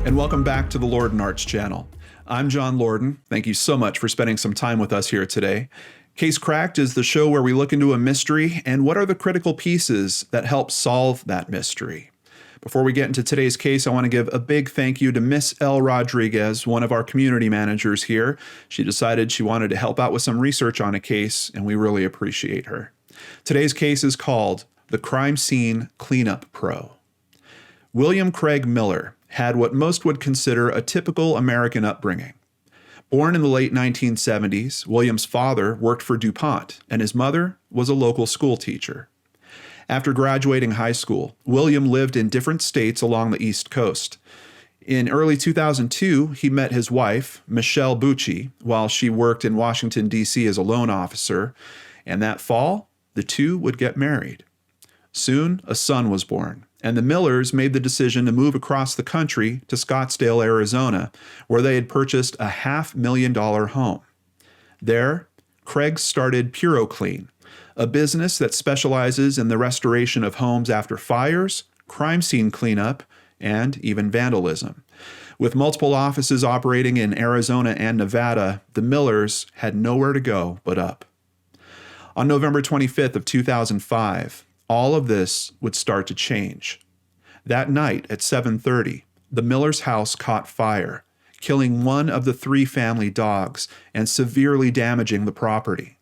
and welcome back to the Lorden Arts channel. I'm John Lorden. Thank you so much for spending some time with us here today. Case Cracked is the show where we look into a mystery and what are the critical pieces that help solve that mystery. Before we get into today's case, I want to give a big thank you to Miss L. Rodriguez, one of our community managers here. She decided she wanted to help out with some research on a case, and we really appreciate her. Today's case is called the Crime Scene Cleanup Pro. William Craig Miller had what most would consider a typical American upbringing. Born in the late 1970s, William's father worked for DuPont, and his mother was a local school teacher. After graduating high school, William lived in different states along the East Coast. In early 2002, he met his wife, Michelle Bucci, while she worked in Washington, D.C. as a loan officer, and that fall, the two would get married. Soon, a son was born, and the Millers made the decision to move across the country to Scottsdale, Arizona, where they had purchased a $500,000 home. There, Craig started PuroClean, a business that specializes in the restoration of homes after fires, crime scene cleanup, and even vandalism. With multiple offices operating in Arizona and Nevada, the Millers had nowhere to go but up. On November 25th of 2005, all of this would start to change. That night at 7:30, the Miller's house caught fire, killing one of the three family dogs and severely damaging the property.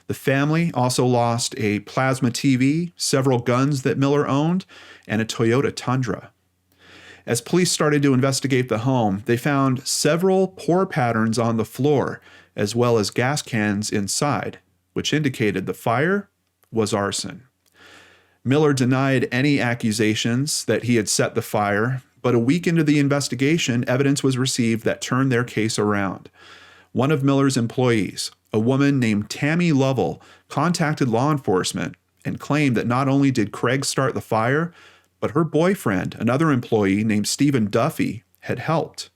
The family also lost a plasma TV, several guns that Miller owned, and a Toyota Tundra. As police started to investigate the home, they found several pour patterns on the floor, as well as gas cans inside, which indicated the fire was arson. Miller denied any accusations that he had set the fire, but a week into the investigation, evidence was received that turned their case around. One of Miller's employees, a woman named Tammy Lovell, contacted law enforcement and claimed that not only did Craig start the fire, but her boyfriend, another employee named Stephen Duffy, had helped.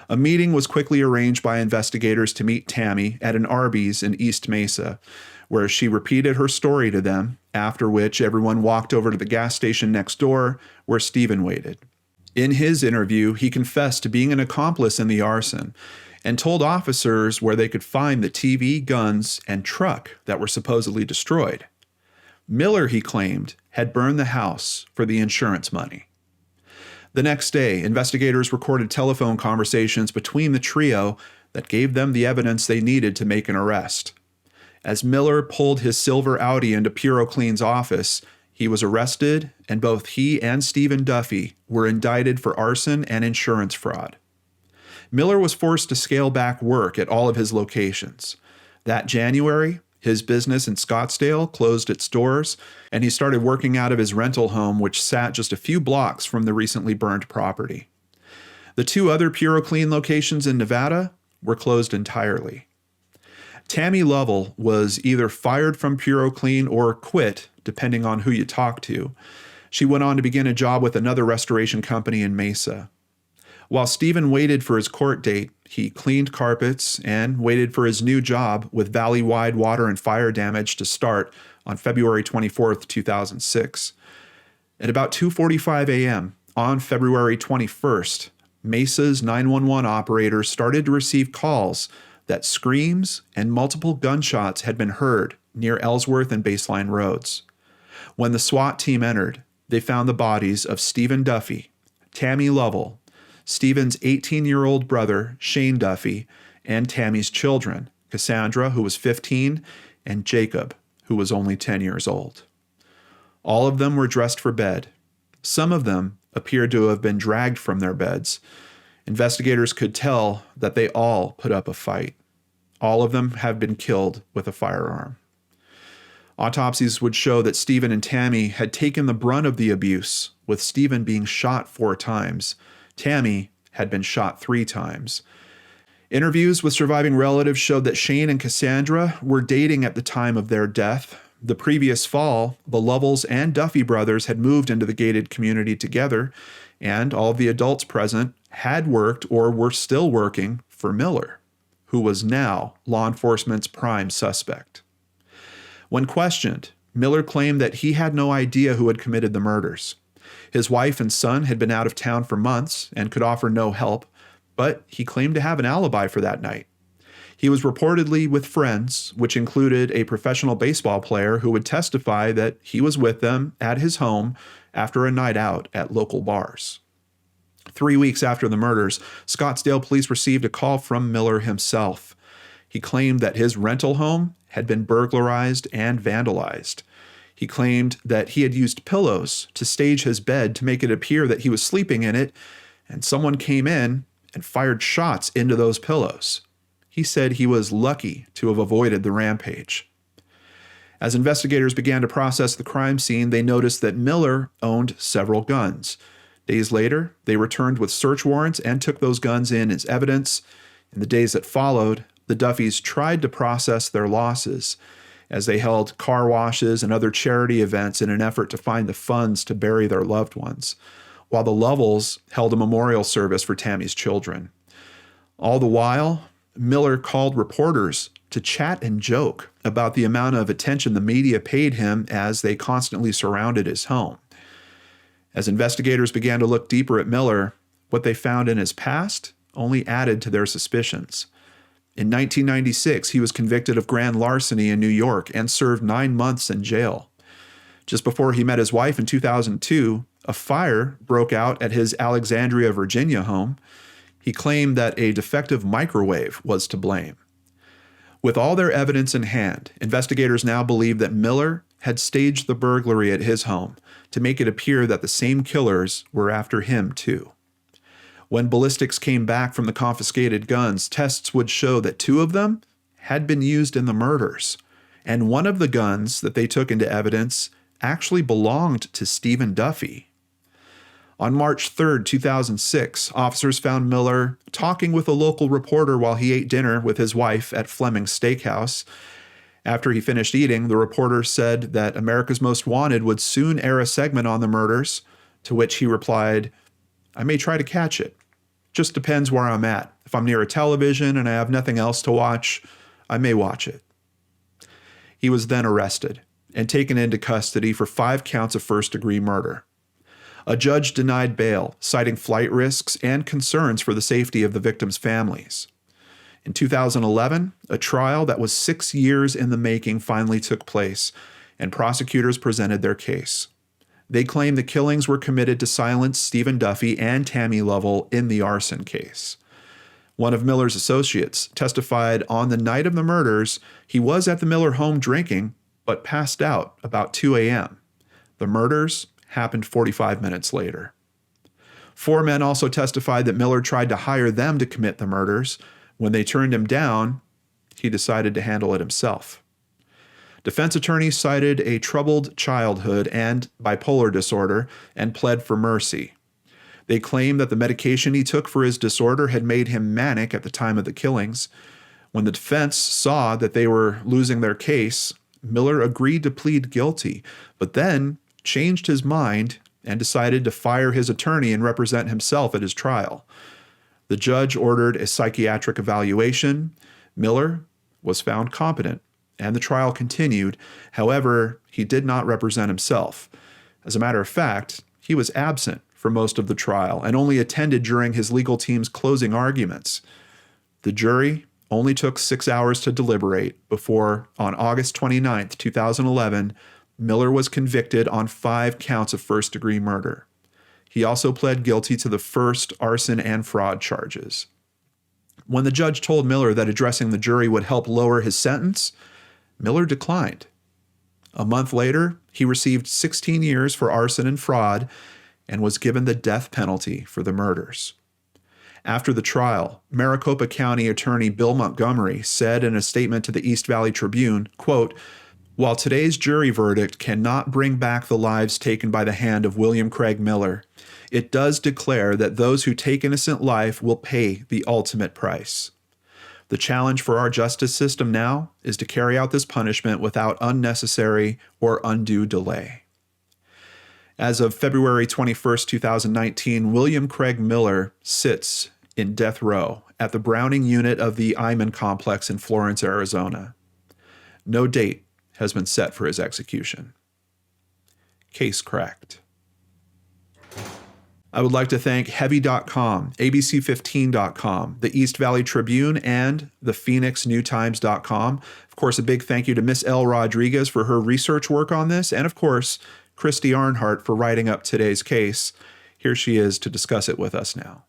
A meeting was quickly arranged by investigators to meet Tammy at an Arby's in East Mesa, where she repeated her story to them, after which everyone walked over to the gas station next door where Stephen waited. In his interview, he confessed to being an accomplice in the arson and told officers where they could find the TV, guns, and truck that were supposedly destroyed. Miller, he claimed, had burned the house for the insurance money. The next day, investigators recorded telephone conversations between the trio that gave them the evidence they needed to make an arrest. As Miller pulled his silver Audi into PuroClean's office, he was arrested, and both he and Stephen Duffy were indicted for arson and insurance fraud. Miller was forced to scale back work at all of his locations. That January, his business in Scottsdale closed its doors, and he started working out of his rental home, which sat just a few blocks from the recently burned property. The two other PuroClean locations in Nevada were closed entirely. Tammy Lovell was either fired from PuroClean or quit, depending on who you talk to. She went on to begin a job with another restoration company in Mesa. While Stephen waited for his court date, he cleaned carpets and waited for his new job with valley-wide water and fire damage to start on February 24th, 2006. At about 2:45 a.m. on February 21st, Mesa's 911 operators started to receive calls that screams and multiple gunshots had been heard near Ellsworth and Baseline Roads. When the SWAT team entered, they found the bodies of Stephen Duffy, Tammy Lovell, Stephen's 18-year-old brother, Shane Duffy, and Tammy's children, Cassandra, who was 15, and Jacob, who was only 10 years old. All of them were dressed for bed. Some of them appeared to have been dragged from their beds. Investigators could tell that they all put up a fight. All of them have been killed with a firearm. Autopsies would show that Stephen and Tammy had taken the brunt of the abuse, with Stephen being shot 4 times. Tammy had been shot 3 times. Interviews with surviving relatives showed that Shane and Cassandra were dating at the time of their death. The previous fall, the Lovells and Duffy brothers had moved into the gated community together, and all of the adults present had worked or were still working for Miller, who was now law enforcement's prime suspect. When questioned, Miller claimed that he had no idea who had committed the murders. His wife and son had been out of town for months and could offer no help, but he claimed to have an alibi for that night. He was reportedly with friends, which included a professional baseball player who would testify that he was with them at his home after a night out at local bars. 3 weeks after the murders, Scottsdale police received a call from Miller himself. He claimed that his rental home had been burglarized and vandalized. He claimed that he had used pillows to stage his bed to make it appear that he was sleeping in it, and someone came in and fired shots into those pillows. He said he was lucky to have avoided the rampage. As investigators began to process the crime scene, they noticed that Miller owned several guns. Days later, they returned with search warrants and took those guns in as evidence. In the days that followed, the Duffys tried to process their losses as they held car washes and other charity events in an effort to find the funds to bury their loved ones, while the Lovels held a memorial service for Tammy's children. All the while, Miller called reporters to chat and joke about the amount of attention the media paid him as they constantly surrounded his home. As investigators began to look deeper at Miller, what they found in his past only added to their suspicions. In 1996, he was convicted of grand larceny in New York and served 9 months in jail. Just before he met his wife in 2002, a fire broke out at his Alexandria, Virginia home. He claimed that a defective microwave was to blame. With all their evidence in hand, investigators now believe that Miller had staged the burglary at his home to make it appear that the same killers were after him too. When ballistics came back from the confiscated guns, tests would show that 2 of them had been used in the murders, and one of the guns that they took into evidence actually belonged to Stephen Duffy. On March 3, 2006, officers found Miller talking with a local reporter while he ate dinner with his wife at Fleming's Steakhouse. After he finished eating, the reporter said that America's Most Wanted would soon air a segment on the murders, to which he replied, "I may try to catch it. Just depends where I'm at. If I'm near a television and I have nothing else to watch, I may watch it." He was then arrested and taken into custody for 5 counts of first-degree murder. A judge denied bail, citing flight risks and concerns for the safety of the victims' families. In 2011, a trial that was 6 years in the making finally took place, and prosecutors presented their case. They claimed the killings were committed to silence Stephen Duffy and Tammy Lovell in the arson case. One of Miller's associates testified on the night of the murders he was at the Miller home drinking, but passed out about 2 a.m. The murders happened 45 minutes later. 4 men also testified that Miller tried to hire them to commit the murders. When they turned him down, he decided to handle it himself. Defense attorneys cited a troubled childhood and bipolar disorder and pled for mercy. They claimed that the medication he took for his disorder had made him manic at the time of the killings. When the defense saw that they were losing their case, Miller agreed to plead guilty, but then changed his mind and decided to fire his attorney and represent himself at his trial. The judge ordered a psychiatric evaluation. Miller was found competent, and the trial continued. However, he did not represent himself. As a matter of fact, he was absent for most of the trial and only attended during his legal team's closing arguments. The jury only took 6 hours to deliberate before, on August 29, 2011, Miller was convicted on 5 counts of first-degree murder. He also pled guilty to the first arson and fraud charges. When the judge told Miller that addressing the jury would help lower his sentence, Miller declined. A month later, he received 16 years for arson and fraud and was given the death penalty for the murders. After the trial, Maricopa County Attorney Bill Montgomery said in a statement to the East Valley Tribune, quote, "While today's jury verdict cannot bring back the lives taken by the hand of William Craig Miller, it does declare that those who take innocent life will pay the ultimate price. The challenge for our justice system now is to carry out this punishment without unnecessary or undue delay." As of February 21, 2019, William Craig Miller sits in death row at the Browning unit of the Iman complex in Florence, Arizona. No date has been set for his execution. Case cracked. I would like to thank Heavy.com, ABC15.com, the East Valley Tribune, and the PhoenixNewTimes.com. Of course, a big thank you to Miss L. Rodriguez for her research work on this, and of course, Christy Arnhart for writing up today's case. Here she is to discuss it with us now.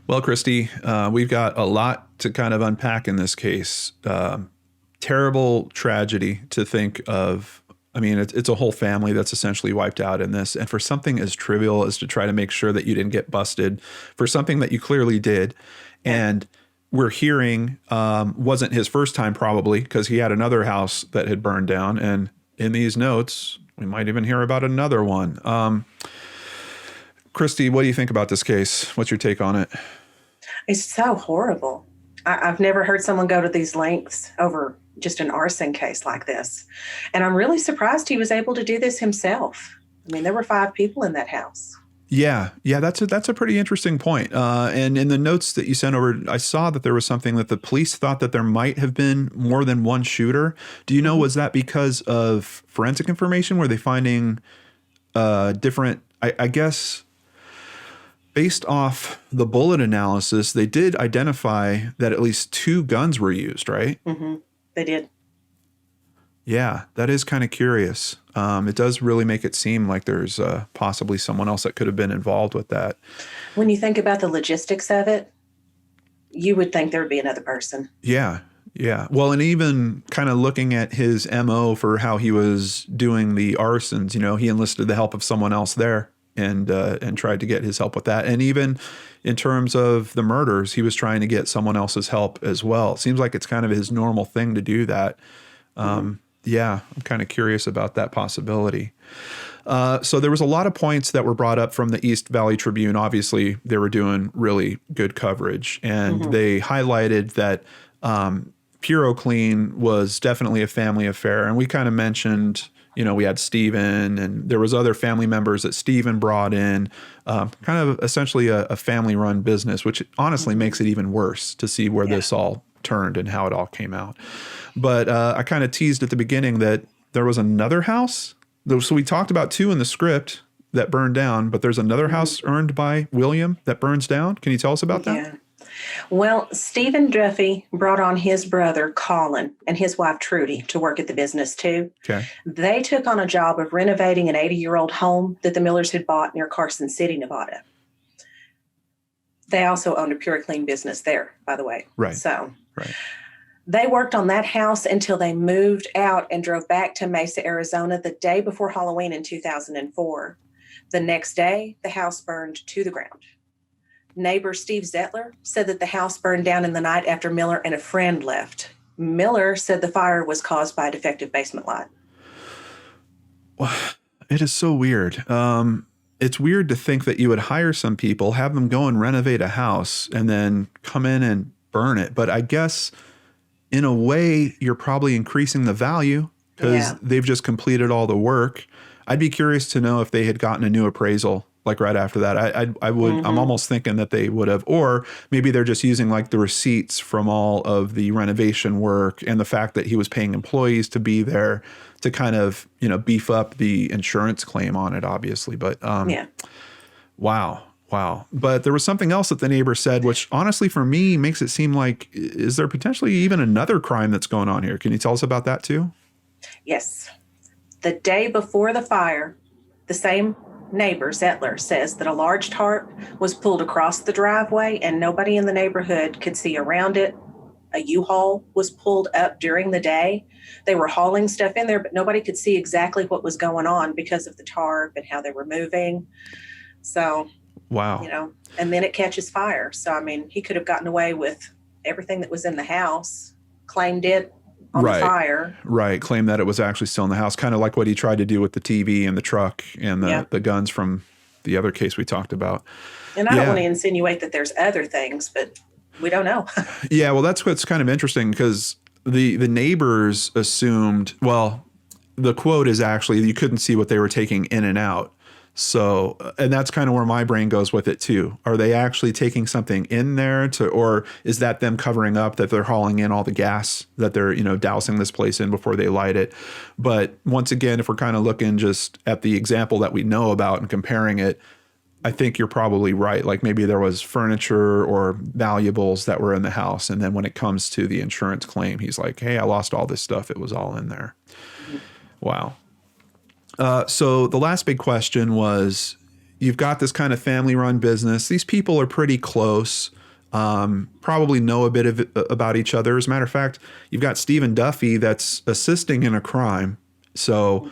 Well, Christy, we've got a lot to kind of unpack in this case. Terrible tragedy to think of. I mean, it's a whole family that's essentially wiped out in this. And for something as trivial as to try to make sure that you didn't get busted for something that you clearly did. And we're hearing wasn't his first time probably, because he had another house that had burned down. And in these notes, we might even hear about another one. Christy, what do you think about this case? What's your take on it? It's so horrible. I've never heard someone go to these lengths over just an arson case like this. And I'm really surprised he was able to do this himself. I mean, there were 5 people in that house. Yeah, that's a pretty interesting point. And in the notes that you sent over, I saw that there was something that the police thought that there might have been more than one shooter. Do you know, was that because of forensic information? Were they finding different, I guess, based off the bullet analysis, they did identify that at least 2 guns were used, right? Mm-hmm. They did. Yeah, that is kind of curious. It does really make it seem like there's possibly someone else that could have been involved with that. When you think about the logistics of it, you would think there would be another person. Yeah. Well, and even kind of looking at his MO for how he was doing the arsons, you know, he enlisted the help of someone else there and tried to get his help with that. And even in terms of the murders, he was trying to get someone else's help as well. It seems like it's kind of his normal thing to do that. Yeah, I'm kind of curious about that possibility. So there was a lot of points that were brought up from the East Valley Tribune. Obviously, they were doing really good coverage, and they highlighted that PuroClean was definitely a family affair. And we kind of mentioned, you know, we had Stephen, and there was other family members that Stephen brought in, kind of essentially a family-run business, which honestly makes it even worse to see where this all turned and how it all came out. But I kind of teased at the beginning that there was another house. So we talked about 2 in the script that burned down, but there's another house earned by William that burns down. Can you tell us about that? Yeah. Well, Stephen Duffy brought on his brother, Colin, and his wife, Trudy, to work at the business, too. Okay. They took on a job of renovating an 80-year-old home that the Millers had bought near Carson City, Nevada. They also owned a PuroClean business there, by the way. Right. So right. They worked on that house until they moved out and drove back to Mesa, Arizona the day before Halloween in 2004. The next day, the house burned to the ground. Neighbor Steve Zettler said that the house burned down in the night after Miller and a friend left. Miller said the fire was caused by a defective basement light. Well, it is so weird. It's weird to think that you would hire some people, have them go and renovate a house, and then come in and burn it. But I guess in a way, you're probably increasing the value because they've just completed all the work. I'd be curious to know if they had gotten a new appraisal like right after that. I would, I'm almost thinking that they would have, or maybe they're just using like the receipts from all of the renovation work and the fact that he was paying employees to be there to kind of, you know, beef up the insurance claim on it, obviously. But wow. But there was something else that the neighbor said, which honestly for me makes it seem like, is there potentially even another crime that's going on here? Can you tell us about that too? Yes. The day before the fire, the same neighbor, Zettler, says that a large tarp was pulled across the driveway and nobody in the neighborhood could see around it. A U-Haul was pulled up during the day. They were hauling stuff in there, but nobody could see exactly what was going on because of the tarp and how they were moving. So, wow. You know, and then it catches fire. So, I mean, he could have gotten away with everything that was in the house, claimed it on the fire. Right. Claim that it was actually still in the house, kind of like what he tried to do with the TV and the truck and the guns from the other case we talked about. And I don't want to insinuate that there's other things, but we don't know. Yeah, well, that's what's kind of interesting because the neighbors assumed, well, the quote is actually you couldn't see what they were taking in and out. So, and that's kind of where my brain goes with it too. Are they actually taking something in there or is that them covering up that they're hauling in all the gas that they're, you know, dousing this place in before they light it? But once again, if we're kind of looking just at the example that we know about and comparing it, I think you're probably right. Like maybe there was furniture or valuables that were in the house. And then when it comes to the insurance claim, he's like, hey, I lost all this stuff. It was all in there. Wow. So the last big question was, you've got this kind of family run business. These people are pretty close, probably know a bit about each other. As a matter of fact, you've got Stephen Duffy that's assisting in a crime. So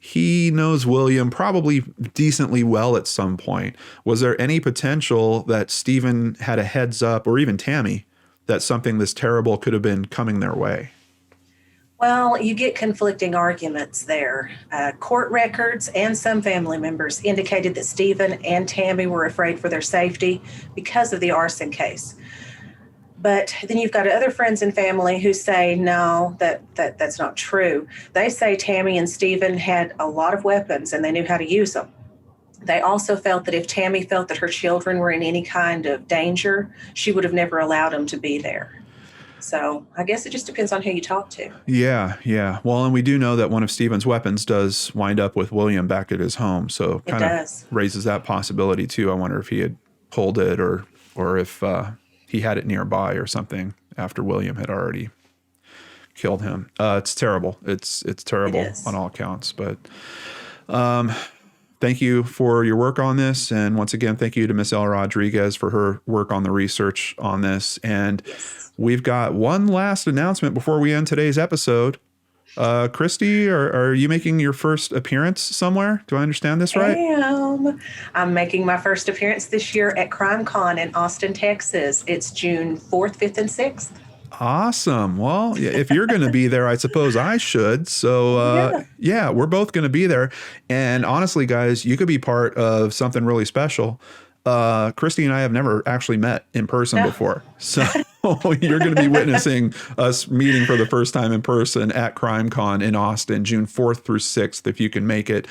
he knows William probably decently well at some point. Was there any potential that Stephen had a heads up, or even Tammy, that something this terrible could have been coming their way? Well, you get conflicting arguments there. Court records and some family members indicated that Stephen and Tammy were afraid for their safety because of the arson case. But then you've got other friends and family who say, no, that's not true. They say Tammy and Stephen had a lot of weapons and they knew how to use them. They also felt that if Tammy felt that her children were in any kind of danger, she would have never allowed them to be there. So I guess it just depends on who you talk to. Yeah. Well, and we do know that one of Stephen's weapons does wind up with William back at his home. So kind of raises that possibility too. I wonder if he had pulled it or if he had it nearby or something after William had already killed him. It's terrible. It's terrible on all accounts. But thank you for your work on this. And once again, thank you to Miss El Rodriguez for her work on the research on this. And we've got one last announcement before we end today's episode. Christy, are you making your first appearance somewhere? Do I understand this right? I'm making my first appearance this year at CrimeCon in Austin, Texas. It's June 4th, 5th, and 6th. Awesome. Well, if you're going to be there, I suppose I should. So, yeah, we're both going to be there. And honestly, guys, you could be part of something really special. Christy and I have never actually met in person before. So you're going to be witnessing us meeting for the first time in person at CrimeCon in Austin, June 4th through 6th, if you can make it.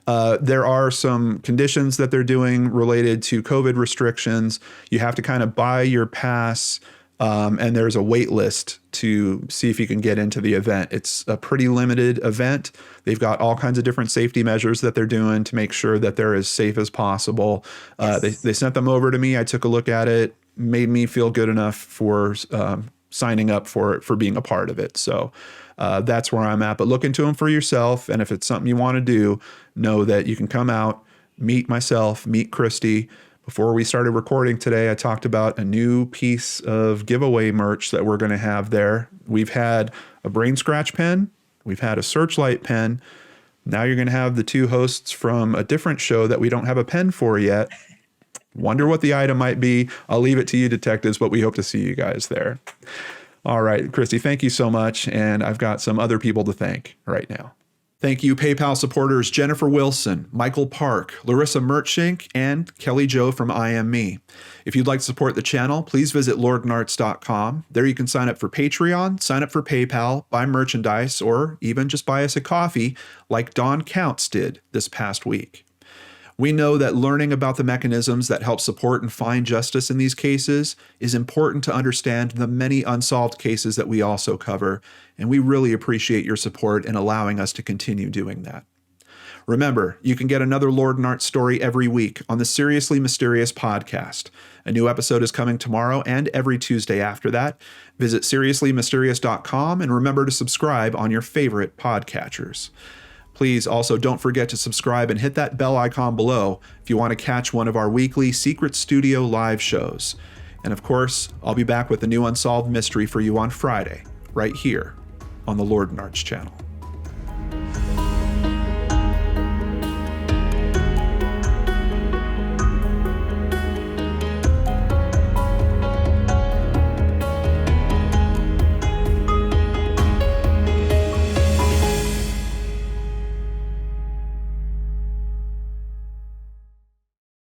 There are some conditions that they're doing related to COVID restrictions. You have to kind of buy your pass. And there's a wait list to see if you can get into the event. It's a pretty limited event. They've got all kinds of different safety measures that they're doing to make sure that they're as safe as possible. They sent them over to me. I took a look at it, made me feel good enough for signing up for it, for being a part of it. So that's where I'm at. But look into them for yourself. And if it's something you want to do, know that you can come out, meet myself, meet Christy. Before we started recording today, I talked about a new piece of giveaway merch that we're going to have there. We've had a brain scratch pen. We've had a searchlight pen. Now you're going to have the two hosts from a different show that we don't have a pen for yet. Wonder what the item might be. I'll leave it to you detectives, but we hope to see you guys there. All right, Christy, thank you so much. And I've got some other people to thank right now. Thank you, PayPal supporters Jennifer Wilson, Michael Park, Larissa Mertschink, and Kelly Jo from I Am Me. If you'd like to support the channel, please visit lordnarts.com. There you can sign up for Patreon, sign up for PayPal, buy merchandise, or even just buy us a coffee like Don Counts did this past week. We know that learning about the mechanisms that help support and find justice in these cases is important to understand the many unsolved cases that we also cover, and we really appreciate your support in allowing us to continue doing that. Remember, you can get another Lord and Art story every week on the Seriously Mysterious podcast. A new episode is coming tomorrow and every Tuesday after that. Visit seriouslymysterious.com and remember to subscribe on your favorite podcatchers. Please also don't forget to subscribe and hit that bell icon below if you want to catch one of our weekly Secret Studio live shows. And of course, I'll be back with a new unsolved mystery for you on Friday, right here on the Lord and Arts channel.